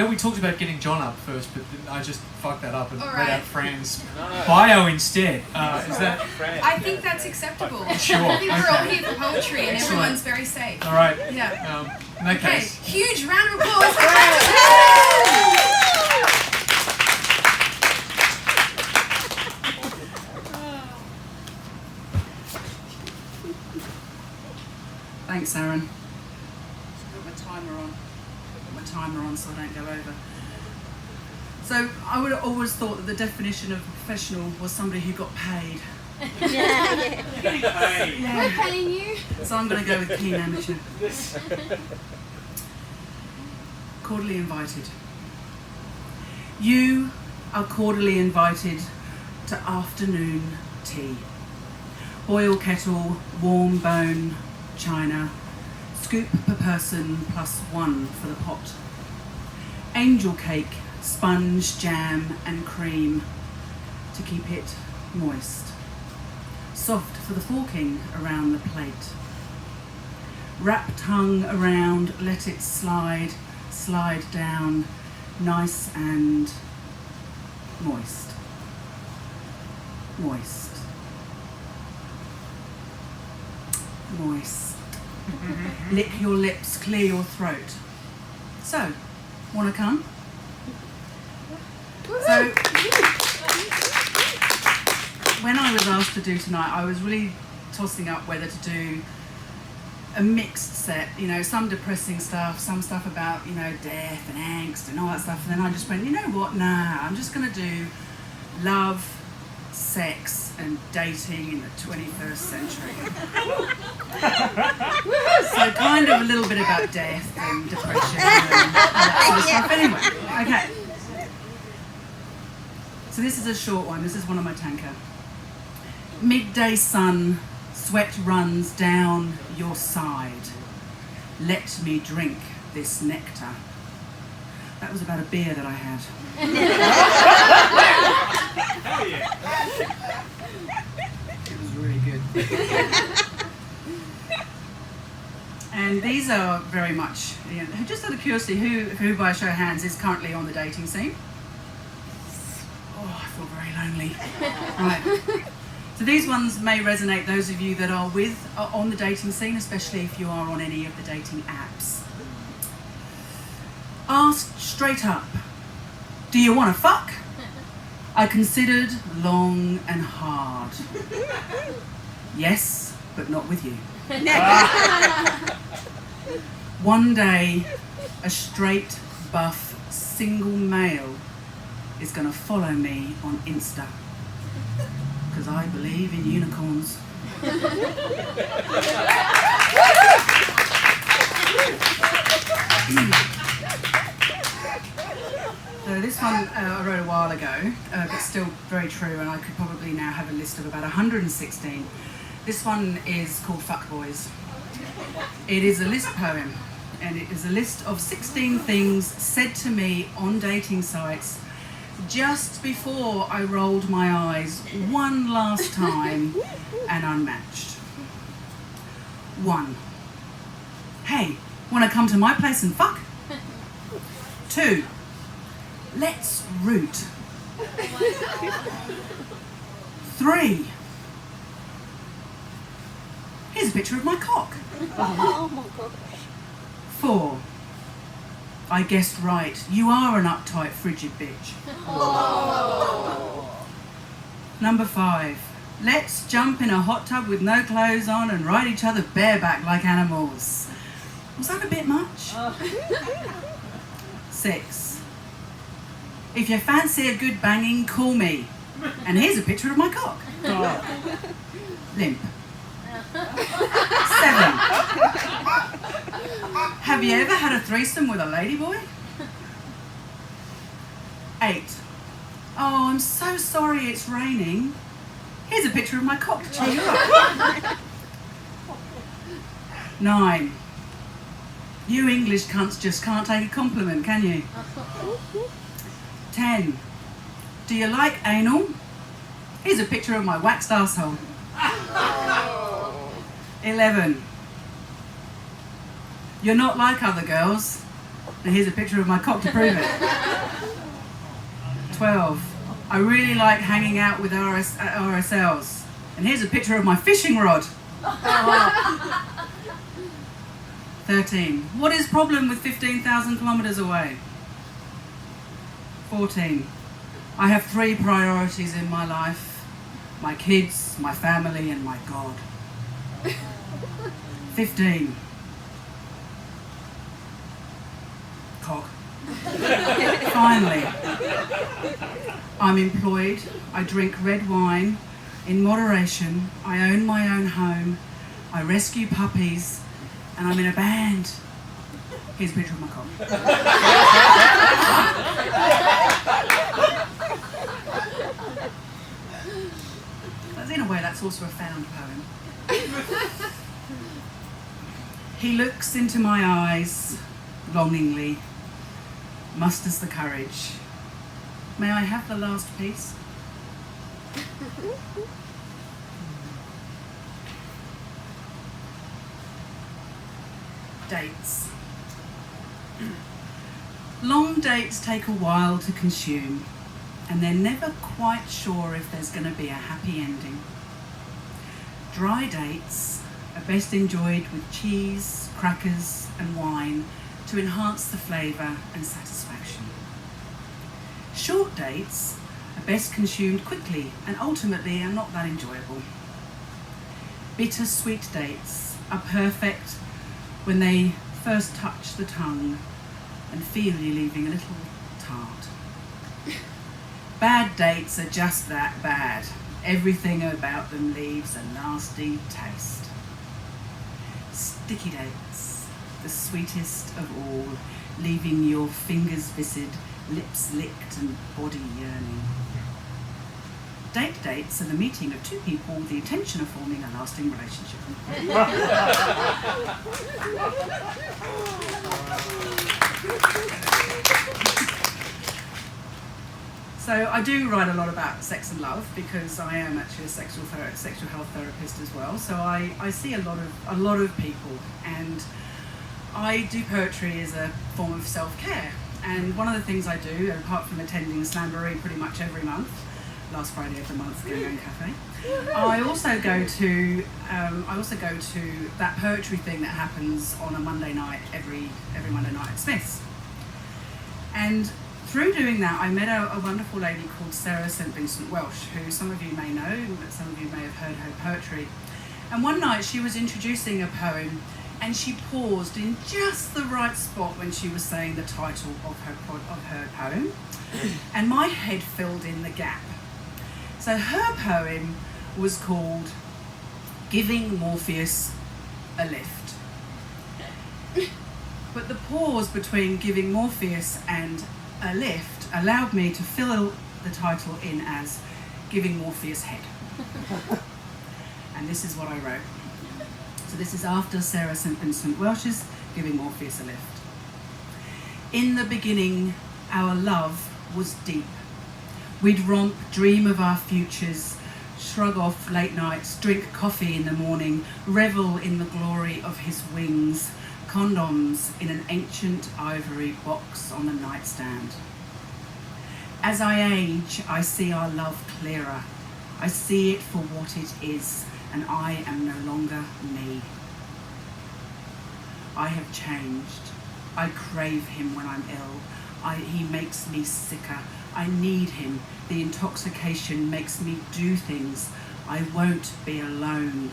bet we talked about getting John up first, but I just fucked that up and read right. out Fran's bio instead. Is that... I think that's acceptable. Sure. I think we're all Okay. here for poetry and Excellent. everyone's very safe. All right. Yeah. In that Okay, case... huge round of applause for Francis. Thanks, Aaron. Put my timer on. Put my timer on so I don't go over. So I would have always thought that the definition of a professional was somebody who got paid. We're paying you. So I'm going to go with keen amateur. Cordially invited. You are cordially invited to afternoon tea. Boil kettle, warm bone, china, scoop per person +1 for the pot. Angel cake, sponge, jam and cream to keep it moist. Soft for the forking around the plate. Wrap tongue around, let it slide down, nice and moist. Moist. Moist. Lick your lips, clear your throat. So, wanna come? So, when I was asked to do tonight, I was really tossing up whether to do a mixed set, you know, some depressing stuff, some stuff about, you know, death and angst and all that stuff, and then I just went, you know what, nah, I'm just gonna do love, sex and dating in the 21st century. So kind of a little bit about death and depression and all that sort of stuff. Anyway, okay. So this is a short one. This is one on my tanker. Midday sun, sweat runs down your side. Let me drink this nectar. That was about a beer that I had. Hell yeah. It was really good. And these are very much, you know, just out of curiosity, who by a show of hands is currently on the dating scene? Oh, I feel very lonely. Right. So these ones may resonate, those of you that are on the dating scene, especially if you are on any of the dating apps. Asked straight up, do you want to fuck? I considered long and hard. Yes, but not with you. One day, a straight, buff, single male is going to follow me on Insta. Because I believe in unicorns. So this one I wrote a while ago, but still very true, and I could probably now have a list of about 116. This one is called Fuckboys. It is a list poem, and it is a list of 16 things said to me on dating sites just before I rolled my eyes one last time and unmatched. 1. Hey, wanna come to my place and fuck? 2. Let's root. 3. Here's a picture of my cock. Oh my god. 4. I guessed right. You are an uptight, frigid bitch. Number 5. Let's jump in a hot tub with no clothes on and ride each other bareback like animals. Was that a bit much? 6. If you fancy a good banging, call me. And here's a picture of my cock. Limp. 7. Have you ever had a threesome with a ladyboy? 8. Oh, I'm so sorry it's raining. Here's a picture of my cock to cheer you up. 9. You English cunts just can't take a compliment, can you? 10. Do you like anal? Here's a picture of my waxed arsehole. 11. You're not like other girls. And here's a picture of my cock to prove it. 12. I really like hanging out with RSLs. And here's a picture of my fishing rod. 13. What is problem with 15,000 kilometres away? 14. I have 3 priorities in my life. My kids, my family, and my God. 15. Cock. Finally, I'm employed. I drink red wine in moderation. I own my own home. I rescue puppies. And I'm in a band. Here's a picture of my cock. In a way, that's also a found poem. He looks into my eyes longingly, musters the courage. May I have the last piece? Dates. Long dates take a while to consume, and they're never quite sure if there's going to be a happy ending. Dry dates are best enjoyed with cheese, crackers and wine to enhance the flavour and satisfaction. Short dates are best consumed quickly and ultimately are not that enjoyable. Bitter-sweet dates are perfect when they first touch the tongue and feel you leaving a little tart. Bad dates are just that bad. Everything about them leaves a nasty taste. Sticky dates, the sweetest of all, leaving your fingers viscid, lips licked and body yearning. Date dates are the meeting of 2 people with the intention of forming a lasting relationship. So I do write a lot about sex and love because I am actually a sexual health therapist as well. So I see a lot of people, and I do poetry as a form of self-care. And one of the things I do, apart from attending Slambooree pretty much every month, last Friday of the month, Going Cafe, I also go to that poetry thing that happens on a Monday night every Monday night at Smith's. And through doing that, I met a wonderful lady called Sarah St. Vincent Welsh, who some of you may know, but some of you may have heard her poetry. And one night she was introducing a poem, and she paused in just the right spot when she was saying the title of her poem, and my head filled in the gap. So her poem was called Giving Morpheus a Lift. But the pause between Giving Morpheus and a lift allowed me to fill the title in as Giving Morpheus Head. And this is what I wrote. So this is after Sarah St. Vincent Welsh's Giving Morpheus a Lift. In the beginning, our love was deep. We'd romp, dream of our futures, shrug off late nights, drink coffee in the morning, revel in the glory of his wings, condoms in an ancient ivory box on the nightstand. As I age, I see our love clearer. I see it for what it is, and I am no longer me. I have changed. I crave him when I'm ill. He makes me sicker. I need him. The intoxication makes me do things. I won't be alone.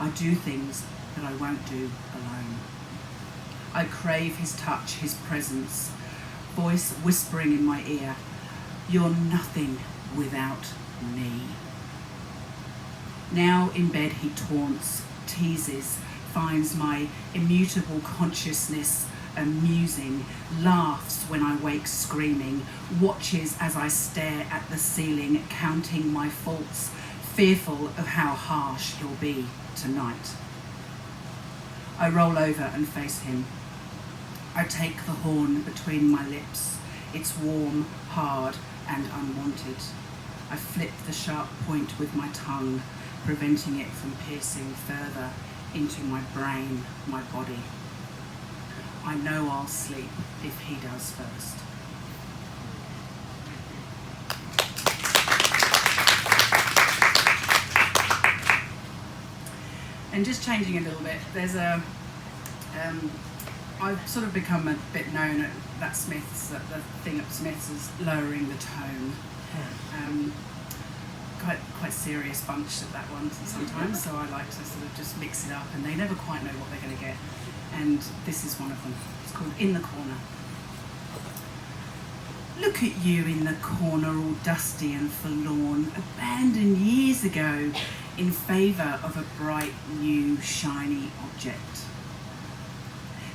I do things that I won't do alone. I crave his touch, his presence, voice whispering in my ear, you're nothing without me. Now in bed he taunts, teases, finds my immutable consciousness amusing, laughs when I wake screaming, watches as I stare at the ceiling, counting my faults, fearful of how harsh he'll be tonight. I roll over and face him. I take the horn between my lips. It's warm, hard, and unwanted. I flip the sharp point with my tongue, preventing it from piercing further into my brain, my body. I know I'll sleep if he does first. And just changing a little bit, there's I've sort of become a bit known at that Smiths, at the thing at Smiths, as lowering the tone. Quite serious bunch at that one sometimes, so I like to sort of just mix it up, and they never quite know what they're going to get. And this is one of them. It's called In the Corner. Look at you in the corner, all dusty and forlorn, abandoned years ago in favour of a bright, new, shiny object.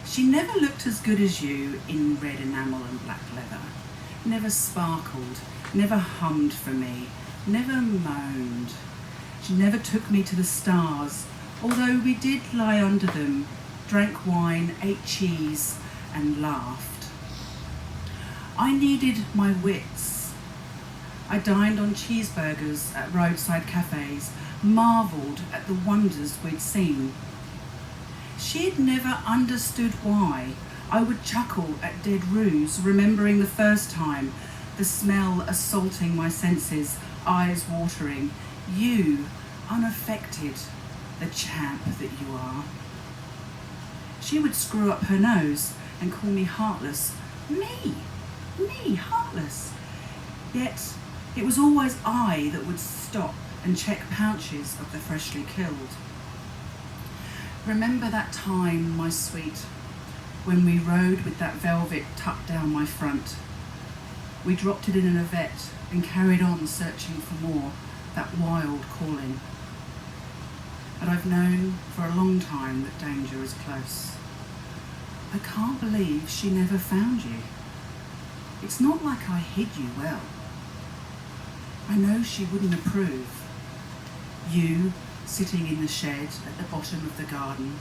She never looked as good as you in red enamel and black leather, never sparkled, never hummed for me, never moaned. She never took me to the stars, although we did lie under them, drank wine, ate cheese, and laughed. I needed my wits. I dined on cheeseburgers at roadside cafes, marvelled at the wonders we'd seen. She'd never understood why I would chuckle at dead roos, remembering the first time, the smell assaulting my senses, eyes watering, you, unaffected, the champ that you are. She would screw up her nose and call me heartless. Me, heartless. Yet it was always I that would stop and check pouches of the freshly killed. Remember that time, my sweet, when we rode with that velvet tucked down my front. We dropped it in an Yvette and carried on searching for more, that wild calling. But I've known for a long time that danger is close. I can't believe she never found you. It's not like I hid you well. I know she wouldn't approve. You sitting in the shed at the bottom of the garden,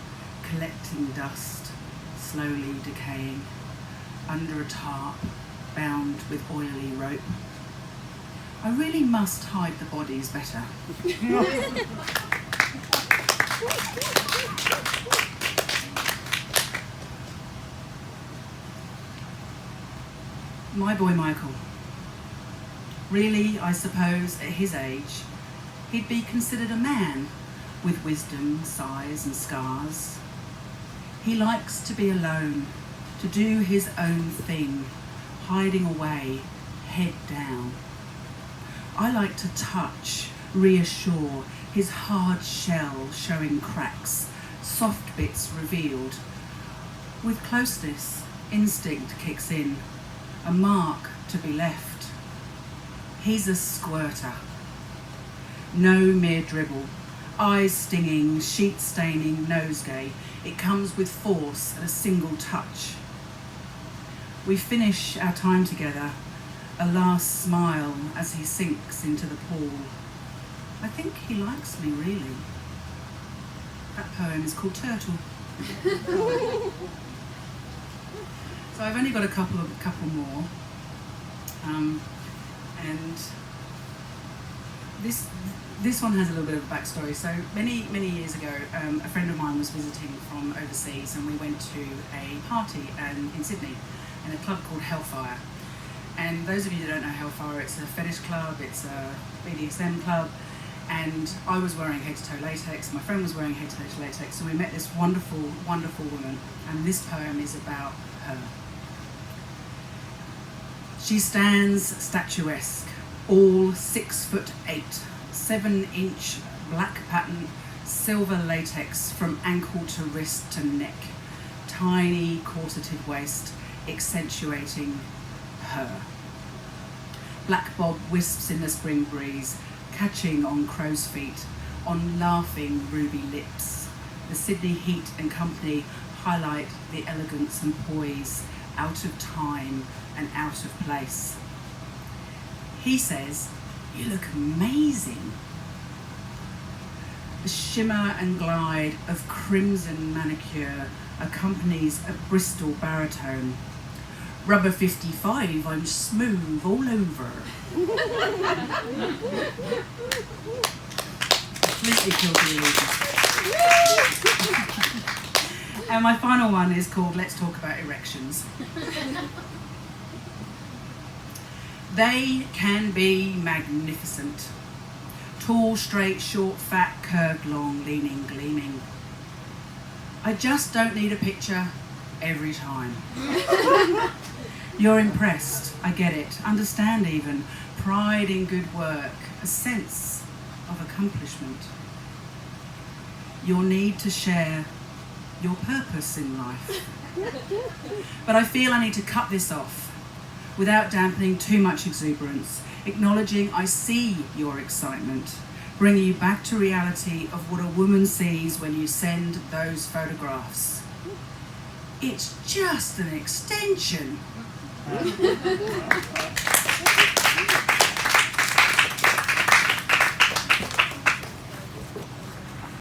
collecting dust, slowly decaying, under a tarp, bound with oily rope. I really must hide the bodies better. My boy Michael. Really, I suppose, at his age, he'd be considered a man with wisdom, sighs and scars. He likes to be alone, to do his own thing, hiding away, head down. I like to touch, reassure, his hard shell showing cracks, soft bits revealed. With closeness, instinct kicks in, a mark to be left. He's a squirter. No mere dribble, eyes stinging, sheet staining, nosegay. It comes with force at a single touch. We finish our time together, a last smile as he sinks into the pool. I think he likes me, really. That poem is called Turtle. So I've only got a couple more. And this one has a little bit of a backstory. So many years ago, a friend of mine was visiting from overseas, and we went to a party in Sydney in a club called Hellfire. And those of you that don't know Hellfire, it's a fetish club, it's a BDSM club, and I was wearing head-to-toe latex, my friend was wearing head-to-toe latex, so we met this wonderful, wonderful woman, and this poem is about her. She stands statuesque, all 6'8", 7-inch black pattern, silver latex from ankle to wrist to neck, tiny corseted waist accentuating her. Black bob wisps in the spring breeze, catching on crow's feet, on laughing ruby lips. The Sydney heat and company highlight the elegance and poise, out of time and out of place. He says, "You look amazing." The shimmer and glide of crimson manicure accompanies a Bristol baritone. Rubber 55, I'm smooth all over. Completely killed the illusion. And my final one is called Let's Talk About Erections. They can be magnificent. Tall, straight, short, fat, curved, long, leaning, gleaming. I just don't need a picture every time. You're impressed, I get it, understand even, pride in good work, a sense of accomplishment. Your need to share your purpose in life. But I feel I need to cut this off without dampening too much exuberance, acknowledging I see your excitement, bringing you back to reality of what a woman sees when you send those photographs. It's just an extension.